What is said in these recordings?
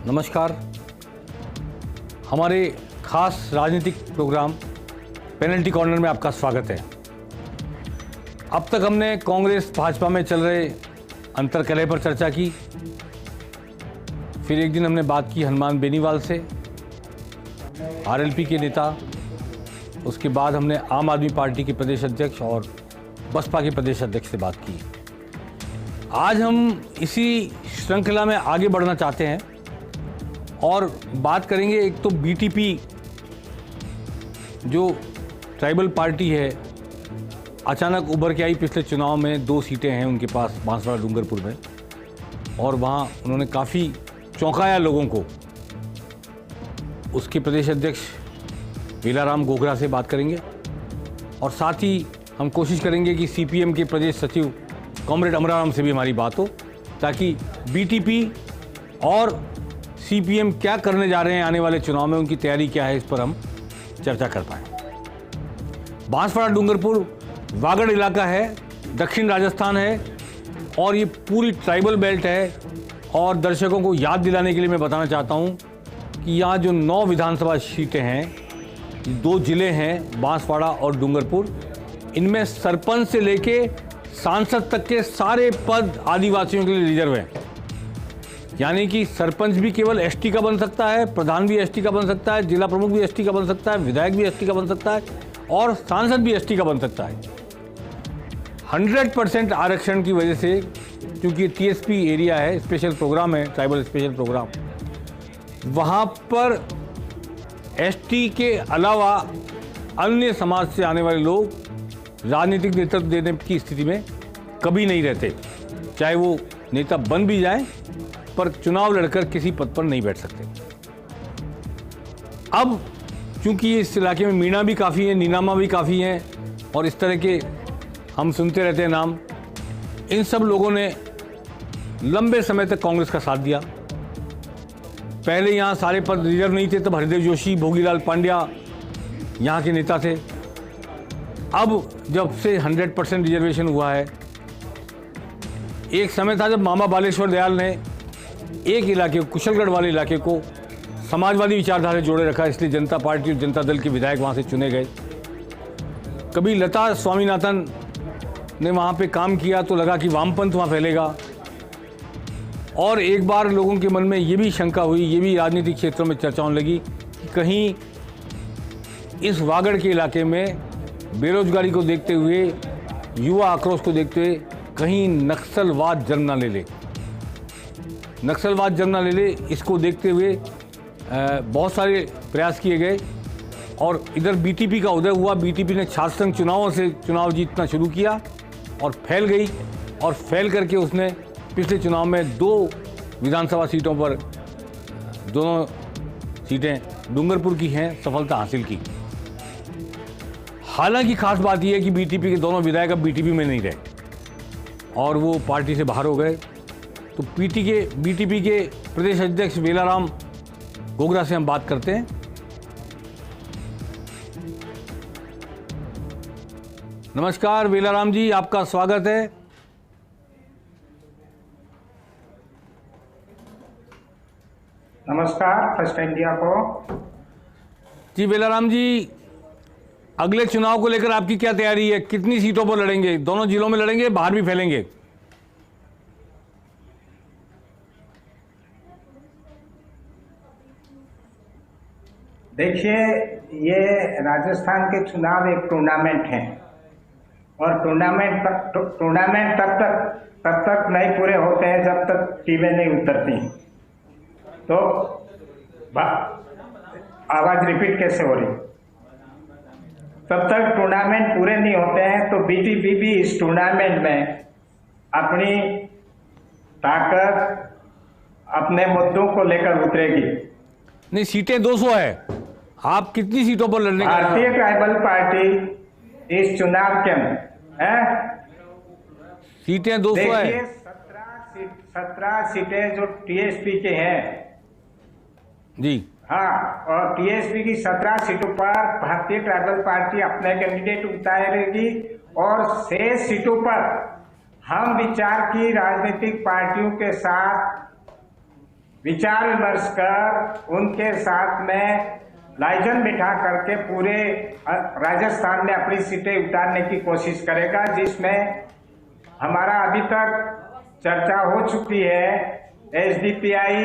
नमस्कार। हमारे खास राजनीतिक प्रोग्राम पेनल्टी कॉर्नर में आपका स्वागत है। अब तक हमने कांग्रेस भाजपा में चल रहे अंतर्कलह पर चर्चा की, फिर एक दिन हमने बात की हनुमान बेनीवाल से, आरएलपी के नेता, उसके बाद हमने आम आदमी पार्टी के प्रदेश अध्यक्ष और बसपा के प्रदेश अध्यक्ष से बात की। आज हम इसी श्रृंखला में आगे बढ़ना चाहते हैं और बात करेंगे। एक तो बीटीपी जो ट्राइबल पार्टी है, अचानक उभर के आई पिछले चुनाव में, 2 सीटें हैं उनके पास बांसवाड़ा डूंगरपुर में, और वहाँ उन्होंने काफ़ी चौंकाया लोगों को। उसके प्रदेश अध्यक्ष वेलाराम गोगरा से बात करेंगे और साथ ही हम कोशिश करेंगे कि सीपीएम के प्रदेश सचिव कॉमरेड अमराराम से भी हमारी बात हो, ताकि बीटीपी और सीपीएम क्या करने जा रहे हैं आने वाले चुनाव में, उनकी तैयारी क्या है, इस पर हम चर्चा कर पाएँ। बांसवाड़ा डूंगरपुर वागड़ इलाका है, दक्षिण राजस्थान है और ये पूरी ट्राइबल बेल्ट है। और दर्शकों को याद दिलाने के लिए मैं बताना चाहता हूँ कि यहाँ जो 9 विधानसभा सीटें हैं, 2 जिले हैं बांसवाड़ा और डूंगरपुर, इनमें सरपंच से लेके सांसद तक के सारे पद आदिवासियों के लिए रिजर्व हैं। यानी कि सरपंच भी केवल एसटी का बन सकता है, प्रधान भी एसटी का बन सकता है, जिला प्रमुख भी एसटी का बन सकता है, विधायक भी एसटी का बन सकता है और सांसद भी एसटी का बन सकता है। 100% आरक्षण की वजह से, क्योंकि टीएसपी एरिया है, स्पेशल प्रोग्राम है, ट्राइबल स्पेशल प्रोग्राम, वहाँ पर एसटी के अलावा अन्य समाज से आने वाले लोग राजनीतिक नेतृत्व देने की स्थिति में कभी नहीं रहते, चाहे वो नेता बन भी जाए, पर चुनाव लड़कर किसी पद पर नहीं बैठ सकते। अब चूंकि इस इलाके में मीणा भी काफ़ी है, नीनामा भी काफ़ी हैं और इस तरह के हम सुनते रहते हैं नाम, इन सब लोगों ने लंबे समय तक कांग्रेस का साथ दिया। पहले यहाँ सारे पद रिजर्व नहीं थे, तब हरिदेव जोशी, भोगीलाल पांड्या यहाँ के नेता थे। अब जब से 100% रिजर्वेशन हुआ है, एक समय था जब मामा बालेश्वर दयाल ने एक इलाके, कुशलगढ़ वाले इलाके को समाजवादी विचारधारा से जोड़े रखा, इसलिए जनता पार्टी और जनता दल के विधायक वहाँ से चुने गए। कभी लता स्वामीनाथन ने वहाँ पे काम किया तो लगा कि वामपंथ वहाँ फैलेगा, और एक बार लोगों के मन में ये भी शंका हुई, ये भी राजनीतिक क्षेत्रों में चर्चा होने लगी कि कहीं इस वागड़ के इलाके में बेरोजगारी को देखते हुए, युवा आक्रोश को देखते हुए कहीं नक्सलवाद जन्म ना ले ले। नक्सलवाद जन्म ना ले ले, इसको देखते हुए बहुत सारे प्रयास किए गए और इधर बीटीपी का उदय हुआ। बीटीपी ने छात्र संघ चुनावों से चुनाव जीतना शुरू किया और फैल गई, और फैल करके उसने पिछले चुनाव में 2 विधानसभा सीटों पर, दोनों सीटें डूंगरपुर की हैं, सफलता हासिल की। हालांकि खास बात यह है कि बीटीपी के दोनों विधायक अब बीटीपी में नहीं रहे और वो पार्टी से बाहर हो गए। तो बीटीपी के प्रदेश अध्यक्ष वेलाराम गोगरा से हम बात करते हैं। नमस्कार वेलाराम जी, आपका स्वागत है। नमस्कार फर्स्ट इंडिया को। जी वेलाराम जी, अगले चुनाव को लेकर आपकी क्या तैयारी है? कितनी सीटों पर लड़ेंगे? दोनों जिलों में लड़ेंगे, बाहर भी फैलेंगे? देखिए, ये राजस्थान के चुनाव एक टूर्नामेंट है और टूर्नामेंट तब तक नहीं पूरे होते हैं जब तक टीमें नहीं उतरती। तो आवाज रिपीट कैसे हो रही? तब तक टूर्नामेंट पूरे नहीं होते हैं। तो बीटीपी भी इस टूर्नामेंट में अपनी ताकत, अपने मुद्दों को लेकर उतरेगी। नहीं, सीटें 200 है, आप कितनी सीटों पर लड़ने का? भारतीय ट्राइबल पार्टी इस चुनाव के सीटें 200 है। 17 सीटें जो टीएसपी के हैं जी, हाँ, और टीएसपी की 17 सीटों पर भारतीय ट्राइबल पार्टी अपने कैंडिडेट उतारेगी और 6 सीटों पर हम विचार की राजनीतिक पार्टियों के साथ विचार विमर्श कर उनके साथ में लाइजन बिठा करके पूरे राजस्थान में अपनी सीटें उतारने की कोशिश करेगा, जिसमें हमारा अभी तक चर्चा हो चुकी है। एसडीपीआई,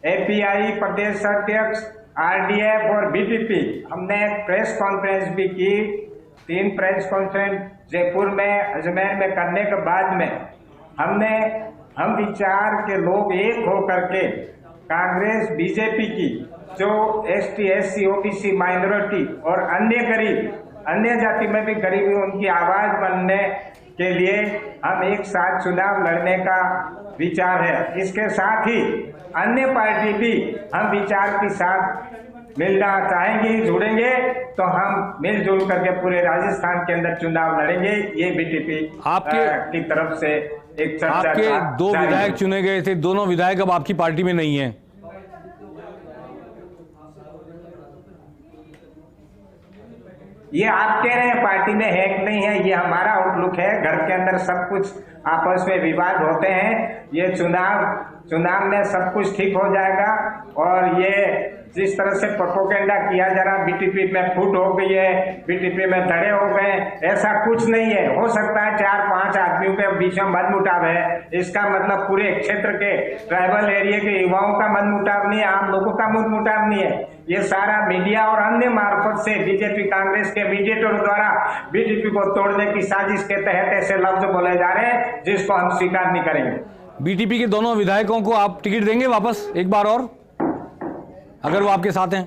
एपीआई प्रदेश अध्यक्ष, आरडीएफ और बीटीपी, हमने प्रेस कॉन्फ्रेंस भी की। 3 प्रेस कॉन्फ्रेंस जयपुर में, अजमेर में करने के बाद में हम विचार के लोग एक हो करके कांग्रेस, बीजेपी की जो एसटी, एससी, ओबीसी, माइनॉरिटी और अन्य गरीब, अन्य जाति में भी गरीब है, उनकी आवाज बनने के लिए हम एक साथ चुनाव लड़ने का विचार है। इसके साथ ही अन्य पार्टी भी हम विचार के साथ मिलना चाहेंगी, जुड़ेंगे तो हम मिलजुल करके पूरे राजस्थान के अंदर चुनाव लड़ेंगे। ये बीटीपी की तरफ से एक चर्चा। आपके 2 विधायक चुने गए थे, दोनों विधायक अब आपकी पार्टी में नहीं है। ये आप कह रहे हैं पार्टी में है कि नहीं है, ये हमारा आउटलुक है। घर के अंदर सब कुछ आपस में विवाद होते हैं, ये चुनाव में सब कुछ ठीक हो जाएगा। और ये जिस तरह से प्रोपेगेंडा किया जा रहा, बीटीपी में फूट हो गई है, बीटीपी में धड़े हो गए, ऐसा कुछ नहीं है। हो सकता है 4-5 आदमियों के बीच में मनमुटाव है, इसका मतलब पूरे क्षेत्र के ट्राइबल एरिया के युवाओं का मनमुटाव नहीं है, आम लोगों का मनमुटाव नहीं है। ये सारा मीडिया और अन्य मार्फत से बीजेपी कांग्रेस के मीडिएटरों द्वारा बीटीपी को तोड़ने की साजिश के तहत ऐसे लफ्ज बोले जा रहे हैं, जिसको हम स्वीकार नहीं करेंगे। बीटीपी के दोनों विधायकों को आप टिकट देंगे वापस एक बार और, अगर वो आपके साथ हैं?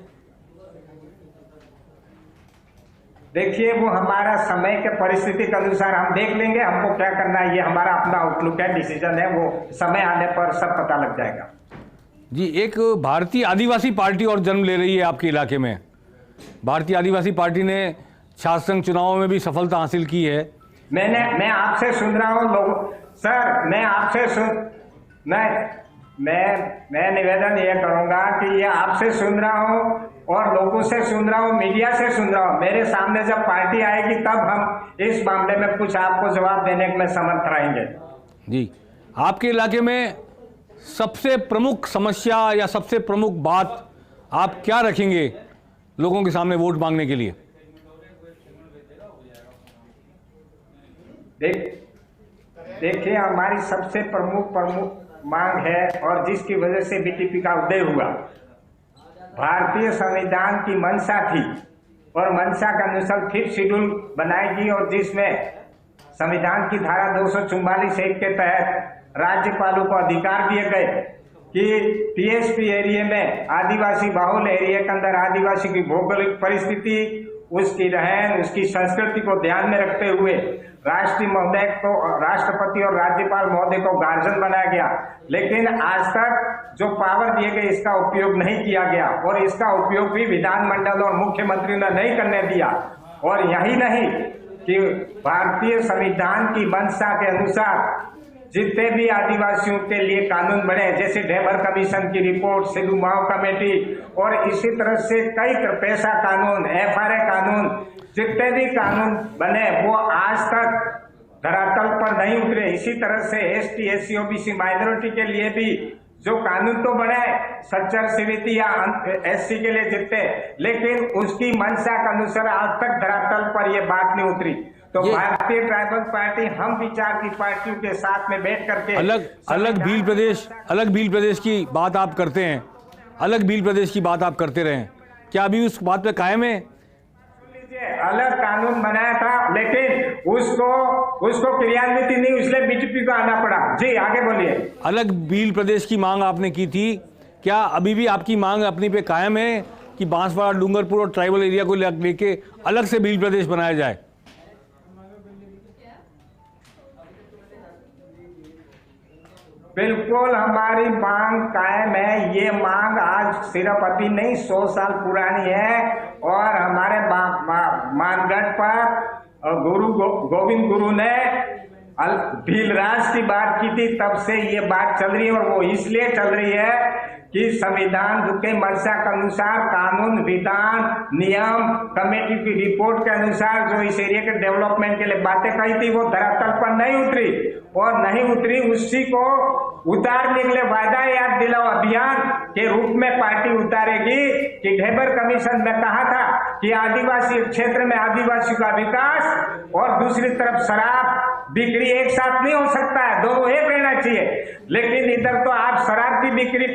देखिए, वो हमारा समय के परिस्थिति के अनुसार हम देख लेंगे, हमको क्या करना है, ये हमारा अपना आउटलुक है, डिसीजन है, वो समय आने पर सब पता लग जाएगा। जी, एक भारतीय आदिवासी पार्टी और जन्म ले रही है आपके इलाके में। भारतीय आदिवासी पार्टी ने छात्र संघ चुनावों में भी सफलता हासिल की है। मैं आपसे सुन रहा हूँ लोग, सर मैं आपसे मैं निवेदन ये करूंगा कि ये आपसे सुन रहा हूँ और लोगों से सुन रहा हूँ, मीडिया से सुन रहा हूँ। मेरे सामने जब पार्टी आएगी तब हम इस मामले में कुछ आपको जवाब देने में समर्थ रहेंगे। जी, आपके इलाके में सबसे प्रमुख समस्या या सबसे प्रमुख बात आप क्या रखेंगे लोगों के सामने वोट मांगने के लिए? देखिए, हमारी सबसे प्रमुख मांग है और जिसकी वजह से बीटीपी का उदय हुआ, भारतीय संविधान की मंशा थी और मंशा के अनुसार 5th शेड्यूल बनाएगी और जिसमें संविधान की धारा 244(1) के तहत राज्यपालों को अधिकार दिए गए कि पीएसपी एरिया में, आदिवासी बाहुल एरिया के अंदर आदिवासी की भौगोलिक परिस्थिति, उसकी रहन, उसकी संस्कृति को ध्यान में रखते हुए राष्ट्रपति महोदय को, राष्ट्रपति और राज्यपाल महोदय को गार्जियन बनाया गया। लेकिन आज तक जो पावर दिए गए इसका उपयोग नहीं किया गया और इसका उपयोग भी विधानमंडल और मुख्यमंत्री ने नहीं करने दिया। और यही नहीं कि भारतीय संविधान की मंशा के अनुसार जितने भी आदिवासियों के लिए कानून बने, जैसे ढेबर कमीशन की रिपोर्ट, सिद्धू माव कमेटी और इसी तरह से कई पैसा कानून, एफआरए कानून, जितने भी कानून बने वो आज तक धरातल पर नहीं उतरे। इसी तरह से एसटी, एससी, ओबीसी, माइनॉरिटी के लिए भी जो कानून तो बने, सच्चर समिति या एससी के लिए जितने, लेकिन उसकी मंशा के अनुसार आज तक धरातल पर ये बात नहीं उतरी। तो भारतीय ट्राइबल पार्टी हम विचार की पार्टियों के साथ में बैठ करके अलग भील प्रदेश की बात आप करते हैं, अलग भील प्रदेश की बात आप करते रहे, क्या अभी उस बात पे कायम है? अलग कानून बनाया था लेकिन उसको क्रियान्वित नहीं, इसलिए बीजेपी को आना पड़ा। जी आगे बोलिए। अलग भील प्रदेश की मांग आपने की थी, क्या अभी भी आपकी मांग अपनी पे कायम है कि बांसवाड़ा, डूंगरपुर और ट्राइबल एरिया को लेके अलग से भील प्रदेश बनाया जाए? बिल्कुल हमारी मांग कायम है। ये मांग आज सिर्फ अभी नहीं, 100 साल पुरानी है और हमारे मानगढ़ पर गुरु गोविंद गुरु ने भीलराज की बात की थी, तब से ये बात चल रही है और वो इसलिए चल रही है कि संविधान के मंशा के अनुसार कानून, विधान, नियम, कमेटी की रिपोर्ट के अनुसार जो इस एरिया के डेवलपमेंट के लिए बातें कही थी वो धरातल पर नहीं उतरी और नहीं उतरी, उसी को उतारने के लिए वायदा याद दिलाओ अभियान के रूप में पार्टी उतारेगी कि ढेबर कमीशन में कहा था कि आदिवासी क्षेत्र में आदिवासी का विकास और दूसरी तरफ शराब बिक्री एक साथ नहीं हो सकता है, दोनों एक रहना चाहिए। लेकिन इधर तो आप शराब की बिक्री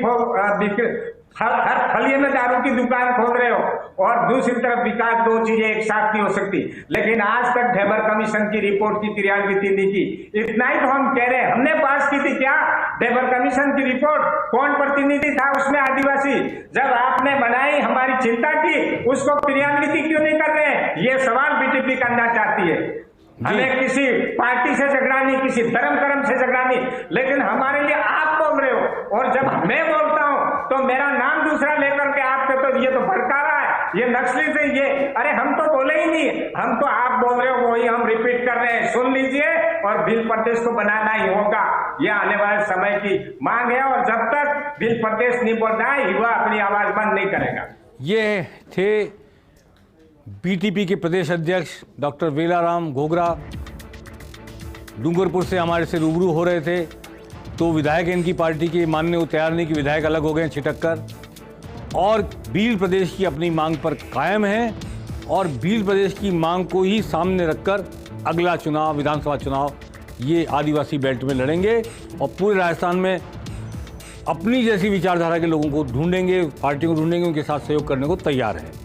हर फलिए में दारू की दुकान खोल रहे हो और दूसरी तरफ विकास, दो चीजें एक साथ नहीं हो सकती। लेकिन आज तक ढेबर कमीशन की रिपोर्ट की क्रियान्विति नहीं की। इतना ही तो हम कह रहे हैं, हमने पास की थी क्या ढेबर कमीशन की रिपोर्ट? कौन प्रतिनिधि था उसमें आदिवासी? जब आपने बनाई, हमारी चिंता की, उसको क्रियान्विति क्यों नहीं कर रहे? ये सवाल बीजेपी करना चाहती है। हमें किसी पार्टी से झगड़ा नहीं, किसी धर्म कर्म से झगड़ा नहीं, लेकिन हमारे लिए आप बोल रहे हो और जब मैं बोलता हूं तो मेरा नाम दूसरा लेकर के आपके, तो ये तो भड़का रहा है, ये नक्सली से ये, अरे हम तो बोले ही नहीं, हम तो आप बोल रहे हो वही हम रिपीट कर रहे हैं। सुन लीजिए, और भील प्रदेश को बनाना ही होगा, ये आने वाले समय की मांग है। और जब तक भील प्रदेश नहीं बनता है, युवा अपनी आवाज बंद नहीं करेगा। ये थे बीटीपी के प्रदेश अध्यक्ष डॉक्टर वेलाराम घोगरा, डूंगरपुर से हमारे से रूबरू हो रहे थे। तो विधायक इनकी पार्टी के मानने को तैयार नहीं कि विधायक अलग हो गए छिटक कर, और भील प्रदेश की अपनी मांग पर कायम है और भील प्रदेश की मांग को ही सामने रखकर अगला चुनाव, विधानसभा चुनाव, ये आदिवासी बेल्ट में लड़ेंगे और पूरे राजस्थान में अपनी जैसी विचारधारा के लोगों को ढूंढेंगे, पार्टियों को ढूंढेंगे, उनके साथ सहयोग करने को तैयार है।